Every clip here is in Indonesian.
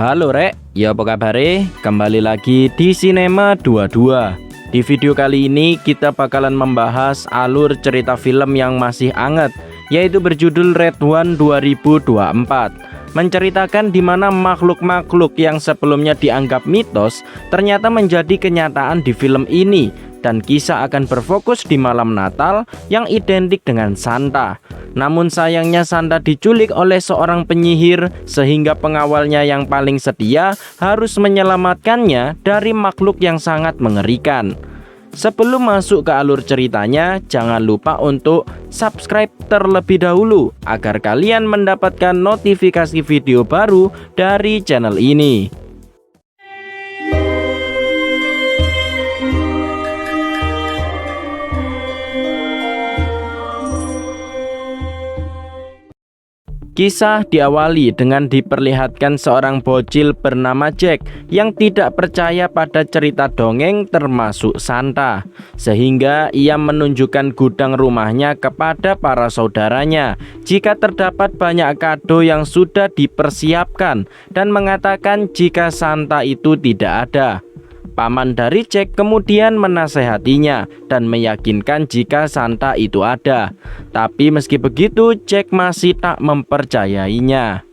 Halo Rek, ya apa kabar? Kembali lagi di Cinema 22. Di video kali ini kita bakalan membahas alur cerita film yang masih anget, yaitu berjudul Red One 2024. Menceritakan di mana makhluk-makhluk yang sebelumnya dianggap mitos ternyata menjadi kenyataan di film ini. Dan kisah akan berfokus di malam Natal yang identik dengan Santa. Namun sayangnya Santa diculik oleh seorang penyihir sehingga pengawalnya yang paling setia harus menyelamatkannya dari makhluk yang sangat mengerikan. Sebelum masuk ke alur ceritanya, jangan lupa untuk subscribe terlebih dahulu agar kalian mendapatkan notifikasi video baru dari channel ini. Kisah diawali dengan diperlihatkan seorang bocil bernama Jack yang tidak percaya pada cerita dongeng termasuk Santa, sehingga ia menunjukkan gudang rumahnya kepada para saudaranya jika terdapat banyak kado yang sudah dipersiapkan dan mengatakan jika Santa itu tidak ada. Paman dari Jack kemudian menasehatinya dan meyakinkan jika Santa itu ada. Tapi meski begitu, Jack masih tak mempercayainya.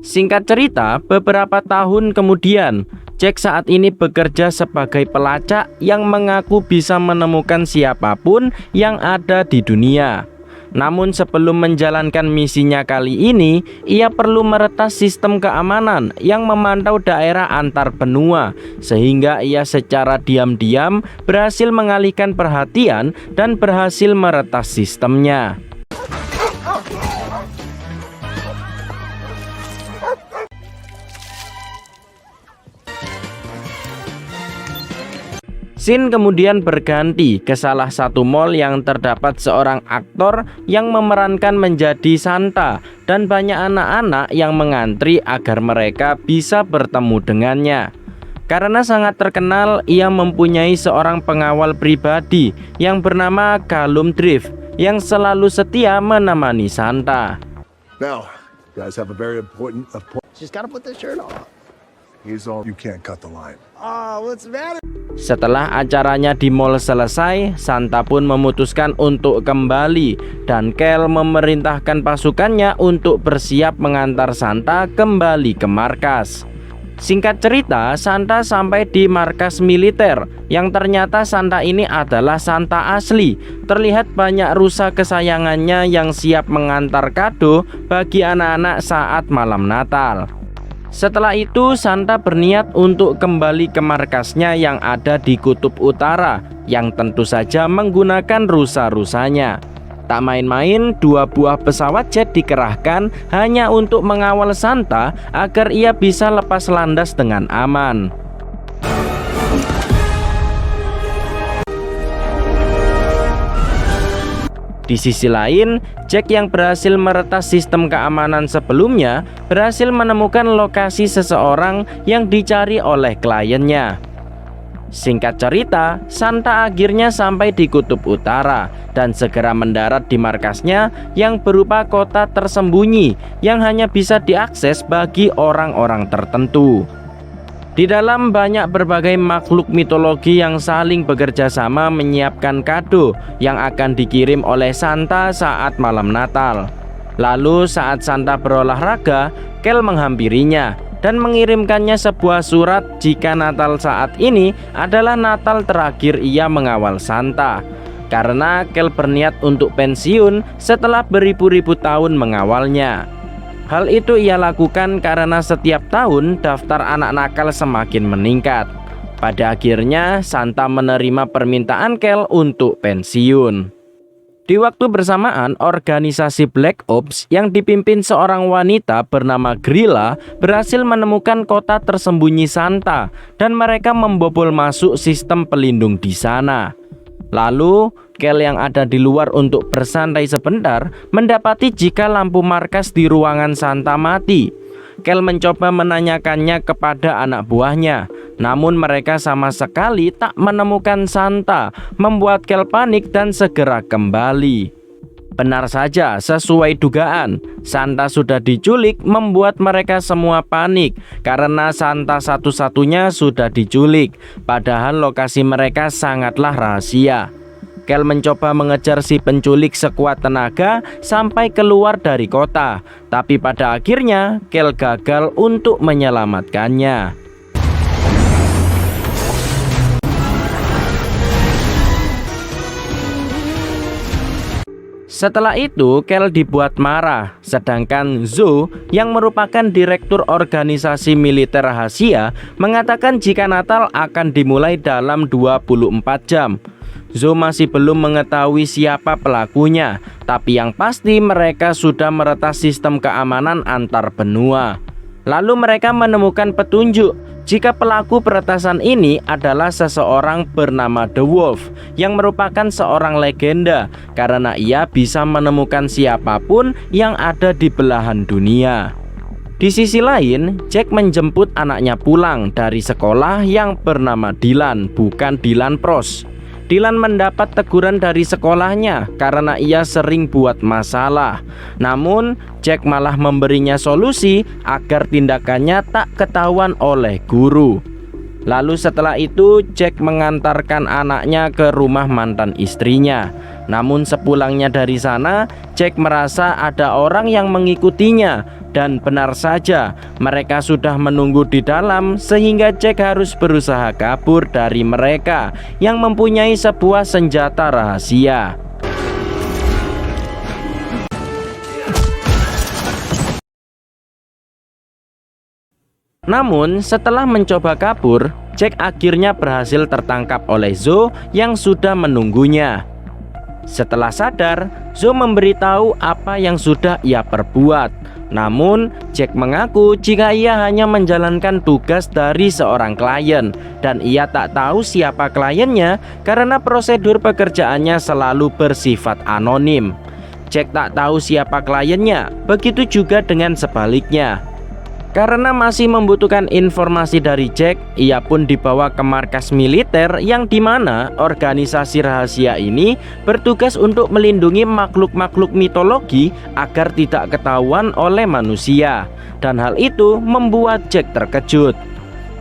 Singkat cerita, beberapa tahun kemudian, Jack saat ini bekerja sebagai pelacak yang mengaku bisa menemukan siapapun yang ada di dunia. Namun sebelum menjalankan misinya kali ini, ia perlu meretas sistem keamanan yang memantau daerah antar benua, sehingga ia secara diam-diam berhasil mengalihkan perhatian dan berhasil meretas sistemnya. Scene kemudian berganti ke salah satu mall yang terdapat seorang aktor yang memerankan menjadi Santa dan banyak anak-anak yang mengantri agar mereka bisa bertemu dengannya. Karena sangat terkenal, ia mempunyai seorang pengawal pribadi yang bernama Callum Drift yang selalu setia menemani Santa. Now, guys have a very important appointment. Just gotta put the shirt on. He's all you can't cut the line. Oh, what's the matter? Setelah acaranya di mall selesai, Santa pun memutuskan untuk kembali dan Kel memerintahkan pasukannya untuk bersiap mengantar Santa kembali ke markas. Singkat cerita, Santa sampai di markas militer yang ternyata Santa ini adalah Santa asli. Terlihat banyak rusa kesayangannya yang siap mengantar kado bagi anak-anak saat malam Natal. Setelah itu Santa berniat untuk kembali ke markasnya yang ada di Kutub Utara, yang tentu saja menggunakan rusa-rusanya. Tak main-main, 2 buah pesawat jet dikerahkan hanya untuk mengawal Santa agar ia bisa lepas landas dengan aman. Di sisi lain, Jack yang berhasil meretas sistem keamanan sebelumnya berhasil menemukan lokasi seseorang yang dicari oleh kliennya. Singkat cerita, Santa akhirnya sampai di Kutub Utara dan segera mendarat di markasnya yang berupa kota tersembunyi yang hanya bisa diakses bagi orang-orang tertentu. Di dalam banyak berbagai makhluk mitologi yang saling bekerja sama menyiapkan kado yang akan dikirim oleh Santa saat malam Natal. Lalu saat Santa berolahraga, Kel menghampirinya dan mengirimkannya sebuah surat jika Natal saat ini adalah Natal terakhir ia mengawal Santa. Karena Kel berniat untuk pensiun setelah beribu-ribu tahun mengawalnya. Hal itu ia lakukan karena setiap tahun daftar anak nakal semakin meningkat. Pada akhirnya Santa menerima permintaan Kel untuk pensiun. Di waktu bersamaan, organisasi Black Ops yang dipimpin seorang wanita bernama Grilla berhasil menemukan kota tersembunyi Santa dan mereka membobol masuk sistem pelindung di sana. Lalu, Kel yang ada di luar untuk bersantai sebentar mendapati jika lampu markas di ruangan Santa mati. Kel mencoba menanyakannya kepada anak buahnya, namun mereka sama sekali tak menemukan Santa, membuat Kel panik dan segera kembali. Benar saja, sesuai dugaan, Santa sudah diculik membuat mereka semua panik karena Santa satu-satunya sudah diculik, padahal lokasi mereka sangatlah rahasia. Kel mencoba mengejar si penculik sekuat tenaga sampai keluar dari kota, tapi pada akhirnya Kel gagal untuk menyelamatkannya. Setelah itu, Kel dibuat marah, sedangkan Zo yang merupakan direktur organisasi militer rahasia mengatakan jika Natal akan dimulai dalam 24 jam. Zo masih belum mengetahui siapa pelakunya, tapi yang pasti mereka sudah meretas sistem keamanan antar benua. Lalu mereka menemukan petunjuk jika pelaku peretasan ini adalah seseorang bernama The Wolf yang merupakan seorang legenda karena ia bisa menemukan siapapun yang ada di belahan dunia. Di sisi lain, Jack menjemput anaknya pulang dari sekolah yang bernama Dylan, bukan Dylan Pros. Dylan mendapat teguran dari sekolahnya karena ia sering buat masalah. Namun, Jack malah memberinya solusi agar tindakannya tak ketahuan oleh guru. Lalu setelah itu, Jack mengantarkan anaknya ke rumah mantan istrinya. Namun sepulangnya dari sana, Jack merasa ada orang yang mengikutinya. Dan benar saja, mereka sudah menunggu di dalam sehingga Jack harus berusaha kabur dari mereka yang mempunyai sebuah senjata rahasia. Namun setelah mencoba kabur, Jack akhirnya berhasil tertangkap oleh Zo yang sudah menunggunya. Setelah sadar, Zo memberitahu apa yang sudah ia perbuat. Namun, Jack mengaku jika ia hanya menjalankan tugas dari seorang klien dan ia tak tahu siapa kliennya karena prosedur pekerjaannya selalu bersifat anonim. Jack tak tahu siapa kliennya, begitu juga dengan sebaliknya. Karena masih membutuhkan informasi dari Jack, ia pun dibawa ke markas militer yang dimana organisasi rahasia ini bertugas untuk melindungi makhluk-makhluk mitologi agar tidak ketahuan oleh manusia. Dan hal itu membuat Jack terkejut.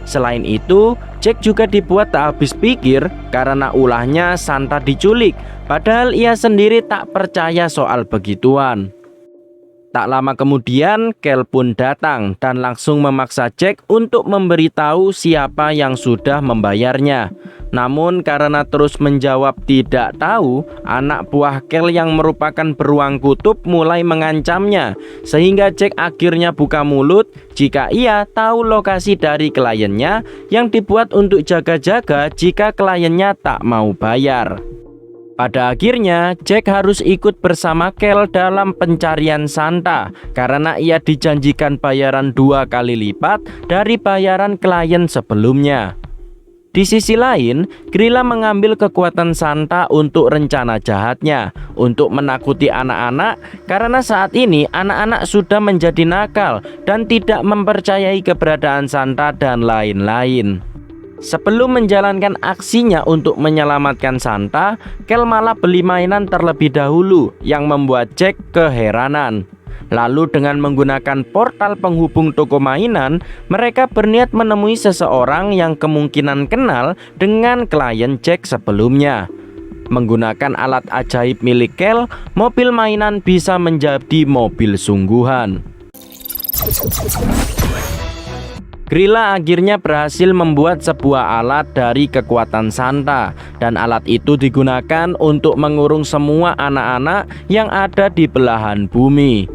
Selain itu, Jack juga dibuat tak habis pikir karena ulahnya Santa diculik, padahal ia sendiri tak percaya soal begituan. Tak lama kemudian, Kel pun datang dan langsung memaksa Jack untuk memberitahu siapa yang sudah membayarnya. Namun karena terus menjawab tidak tahu, anak buah Kel yang merupakan beruang kutub mulai mengancamnya, sehingga Jack akhirnya buka mulut jika ia tahu lokasi dari kliennya yang dibuat untuk jaga-jaga jika kliennya tak mau bayar. Pada akhirnya, Jack harus ikut bersama Kel dalam pencarian Santa karena ia dijanjikan bayaran 2 kali lipat dari bayaran klien sebelumnya. Di sisi lain, Grilla mengambil kekuatan Santa untuk rencana jahatnya untuk menakuti anak-anak karena saat ini anak-anak sudah menjadi nakal dan tidak mempercayai keberadaan Santa dan lain-lain. Sebelum menjalankan aksinya untuk menyelamatkan Santa, Kel malah beli mainan terlebih dahulu yang membuat Jack keheranan. Lalu dengan menggunakan portal penghubung toko mainan, mereka berniat menemui seseorang yang kemungkinan kenal dengan klien Jack sebelumnya. Menggunakan alat ajaib milik Kel, mobil mainan bisa menjadi mobil sungguhan. Grilla akhirnya berhasil membuat sebuah alat dari kekuatan Santa dan alat itu digunakan untuk mengurung semua anak-anak yang ada di belahan bumi.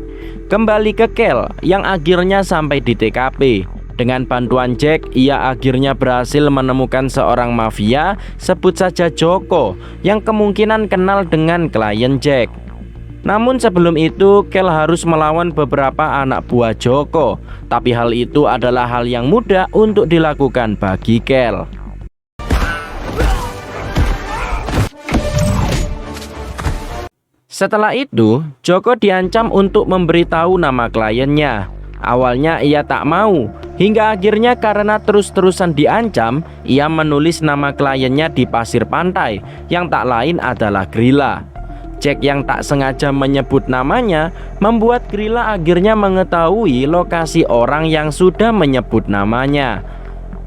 Kembali ke Kel yang akhirnya sampai di TKP. Dengan bantuan Jack, ia akhirnya berhasil menemukan seorang mafia, sebut saja Joko, yang kemungkinan kenal dengan klien Jack. Namun sebelum itu, Kel harus melawan beberapa anak buah Joko. Tapi hal itu adalah hal yang mudah untuk dilakukan bagi Kel. Setelah itu, Joko diancam untuk memberitahu nama kliennya. Awalnya ia tak mau, hingga akhirnya karena terus-terusan diancam, ia menulis nama kliennya di pasir pantai, yang tak lain adalah Grilla. Jack yang tak sengaja menyebut namanya membuat Grilla akhirnya mengetahui lokasi orang yang sudah menyebut namanya.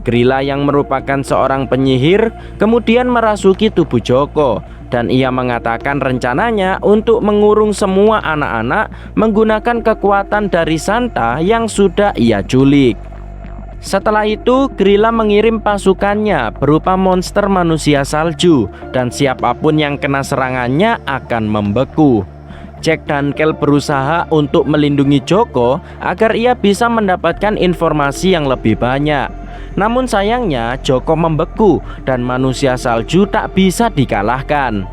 Grilla yang merupakan seorang penyihir kemudian merasuki tubuh Joko dan ia mengatakan rencananya untuk mengurung semua anak-anak menggunakan kekuatan dari Santa yang sudah ia culik. Setelah itu, Grilla mengirim pasukannya berupa monster manusia salju dan siapapun yang kena serangannya akan membeku. Jack dan Kel berusaha untuk melindungi Joko agar ia bisa mendapatkan informasi yang lebih banyak. Namun sayangnya Joko membeku dan manusia salju tak bisa dikalahkan.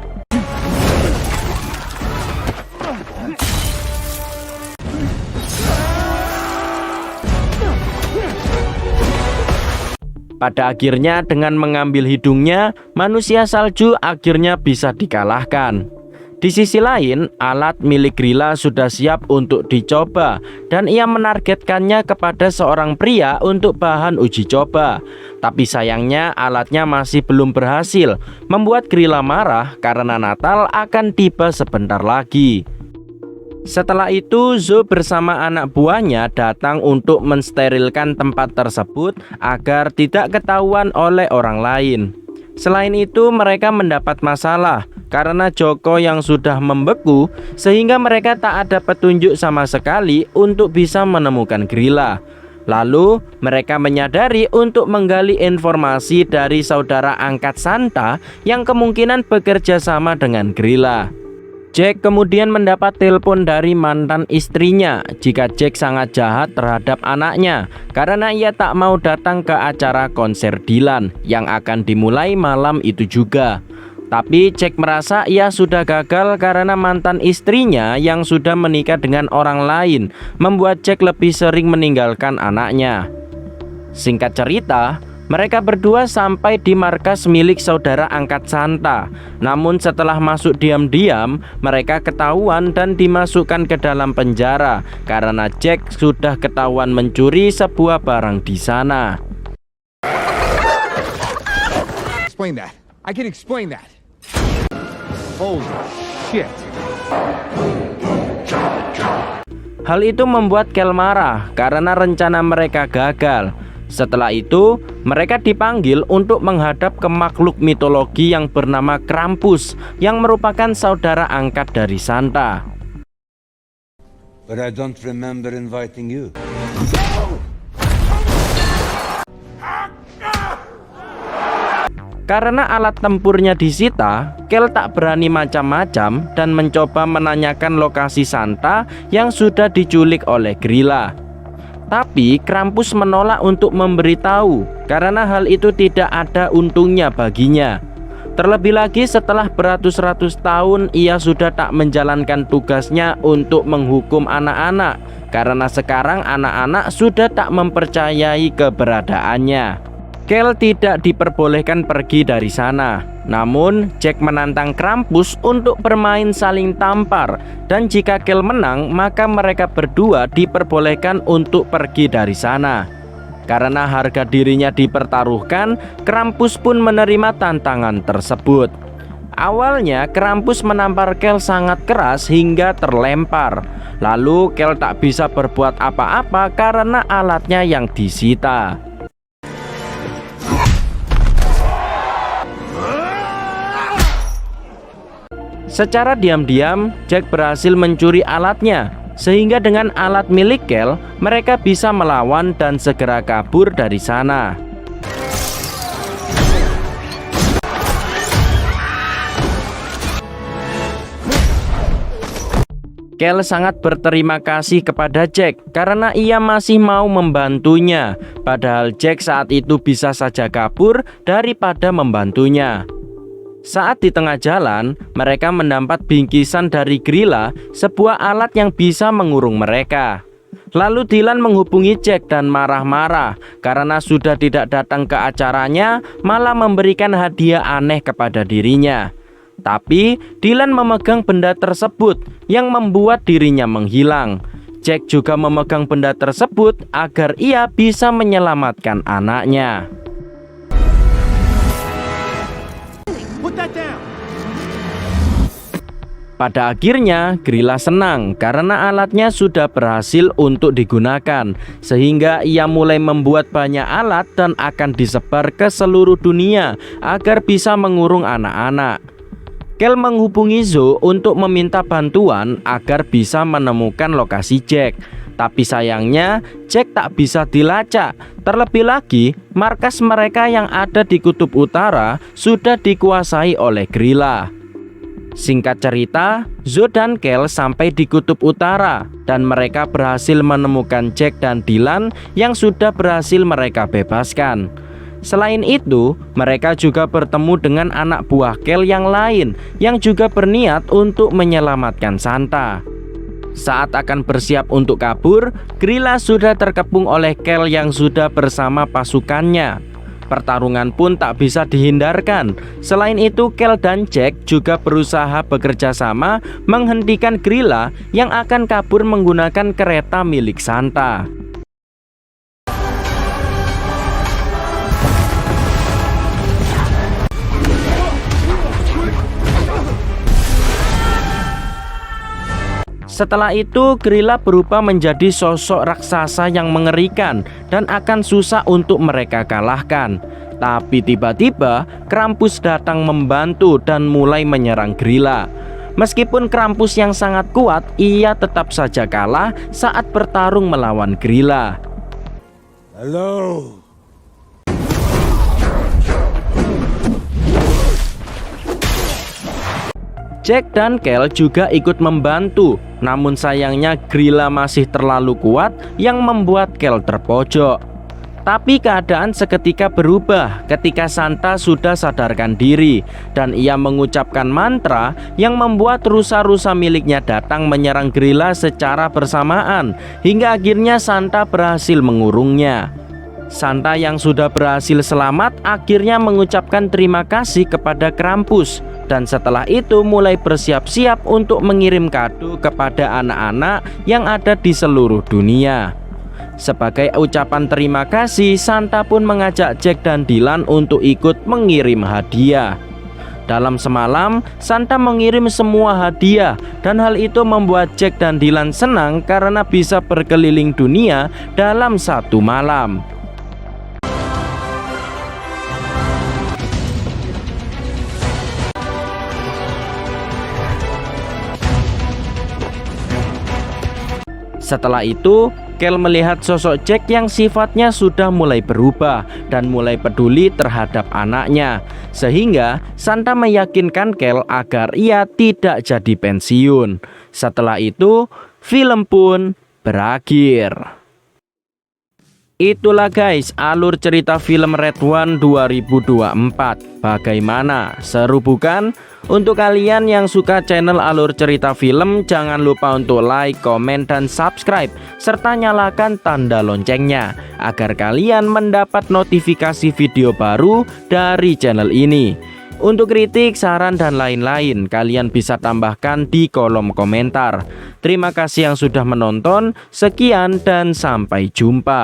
Pada akhirnya dengan mengambil hidungnya, manusia salju akhirnya bisa dikalahkan. Di sisi lain, alat milik Grilla sudah siap untuk dicoba dan ia menargetkannya kepada seorang pria untuk bahan uji coba. Tapi sayangnya alatnya masih belum berhasil, membuat Grilla marah karena Natal akan tiba sebentar lagi. Setelah itu, Zo bersama anak buahnya datang untuk mensterilkan tempat tersebut agar tidak ketahuan oleh orang lain. Selain itu, mereka mendapat masalah karena Joko yang sudah membeku sehingga mereka tak ada petunjuk sama sekali untuk bisa menemukan Grilla. Lalu, mereka menyadari untuk menggali informasi dari saudara angkat Santa yang kemungkinan bekerja sama dengan Grilla. Jack kemudian mendapat telepon dari mantan istrinya jika Jack sangat jahat terhadap anaknya karena ia tak mau datang ke acara konser Dylan yang akan dimulai malam itu juga. Tapi Jack merasa ia sudah gagal karena mantan istrinya yang sudah menikah dengan orang lain membuat Jack lebih sering meninggalkan anaknya. Singkat cerita, mereka berdua sampai di markas milik saudara angkat Santa. Namun setelah masuk diam-diam, mereka ketahuan dan dimasukkan ke dalam penjara karena Jack sudah ketahuan mencuri sebuah barang di sana. Explain that. I can explain that. Holy shit. Hal itu membuat Kel marah karena rencana mereka gagal. Setelah itu, mereka dipanggil untuk menghadap ke makhluk mitologi yang bernama Krampus yang merupakan saudara angkat dari Santa. But I don't remember inviting you. Karena alat tempurnya disita, Kel tak berani macam-macam dan mencoba menanyakan lokasi Santa yang sudah diculik oleh Grilla. Tapi Krampus menolak untuk memberitahu karena hal itu tidak ada untungnya baginya. Terlebih lagi setelah beratus-ratus tahun ia sudah tak menjalankan tugasnya untuk menghukum anak-anak karena sekarang anak-anak sudah tak mempercayai keberadaannya. Kel tidak diperbolehkan pergi dari sana. Namun Jack menantang Krampus untuk bermain saling tampar dan jika Kel menang maka mereka berdua diperbolehkan untuk pergi dari sana. Karena harga dirinya dipertaruhkan, Krampus pun menerima tantangan tersebut. Awalnya Krampus menampar Kel sangat keras hingga terlempar. Lalu Kel tak bisa berbuat apa-apa karena alatnya yang disita. Secara diam-diam, Jack berhasil mencuri alatnya, sehingga dengan alat milik Kel, mereka bisa melawan dan segera kabur dari sana. Kel sangat berterima kasih kepada Jack karena ia masih mau membantunya, padahal Jack saat itu bisa saja kabur daripada membantunya. Saat di tengah jalan, mereka mendapat bingkisan dari Grilla, sebuah alat yang bisa mengurung mereka. Lalu Dylan menghubungi Jack dan marah-marah karena sudah tidak datang ke acaranya, malah memberikan hadiah aneh kepada dirinya. Tapi Dylan memegang benda tersebut yang membuat dirinya menghilang. Jack juga memegang benda tersebut agar ia bisa menyelamatkan anaknya. Pada akhirnya Grilla senang karena alatnya sudah berhasil untuk digunakan, sehingga ia mulai membuat banyak alat dan akan disebar ke seluruh dunia agar bisa mengurung anak-anak. Kel menghubungi Zoe untuk meminta bantuan agar bisa menemukan lokasi Jack. Tapi sayangnya Jack tak bisa dilacak. Terlebih lagi, markas mereka yang ada di Kutub Utara sudah dikuasai oleh Grilla. Singkat cerita, Zoe dan Kel sampai di Kutub Utara dan mereka berhasil menemukan Jack dan Dylan yang sudah berhasil mereka bebaskan. Selain itu, mereka juga bertemu dengan anak buah Kel yang lain yang juga berniat untuk menyelamatkan Santa. Saat akan bersiap untuk kabur, Grilla sudah terkepung oleh Kel yang sudah bersama pasukannya. Pertarungan pun tak bisa dihindarkan. Selain itu, Kel dan Jack juga berusaha bekerja sama menghentikan Grilla yang akan kabur menggunakan kereta milik Santa. Setelah itu, Grilla berubah menjadi sosok raksasa yang mengerikan dan akan susah untuk mereka kalahkan. Tapi tiba-tiba Krampus datang membantu dan mulai menyerang Grilla. Meskipun Krampus yang sangat kuat, ia tetap saja kalah saat bertarung melawan Grilla. Hello. Jack dan Kel juga ikut membantu, namun sayangnya Grilla masih terlalu kuat yang membuat Kel terpojok. Tapi keadaan seketika berubah ketika Santa sudah sadarkan diri dan ia mengucapkan mantra yang membuat rusa-rusa miliknya datang menyerang Grilla secara bersamaan hingga akhirnya Santa berhasil mengurungnya. Santa yang sudah berhasil selamat akhirnya mengucapkan terima kasih kepada Krampus dan setelah itu mulai bersiap-siap untuk mengirim kado kepada anak-anak yang ada di seluruh dunia. Sebagai ucapan terima kasih, Santa pun mengajak Jack dan Dylan untuk ikut mengirim hadiah. Dalam semalam, Santa mengirim semua hadiah dan hal itu membuat Jack dan Dylan senang karena bisa berkeliling dunia dalam satu malam. Setelah itu, Kel melihat sosok Jack yang sifatnya sudah mulai berubah dan mulai peduli terhadap anaknya. Sehingga Santa meyakinkan Kel agar ia tidak jadi pensiun. Setelah itu, film pun berakhir. Itulah guys alur cerita film Red One 2024. Bagaimana? Seru bukan? Untuk kalian yang suka channel alur cerita film, jangan lupa untuk like, komen, dan subscribe serta nyalakan tanda loncengnya agar kalian mendapat notifikasi video baru dari channel ini. Untuk kritik, saran, dan lain-lain kalian bisa tambahkan di kolom komentar. Terima kasih yang sudah menonton. Sekian dan sampai jumpa.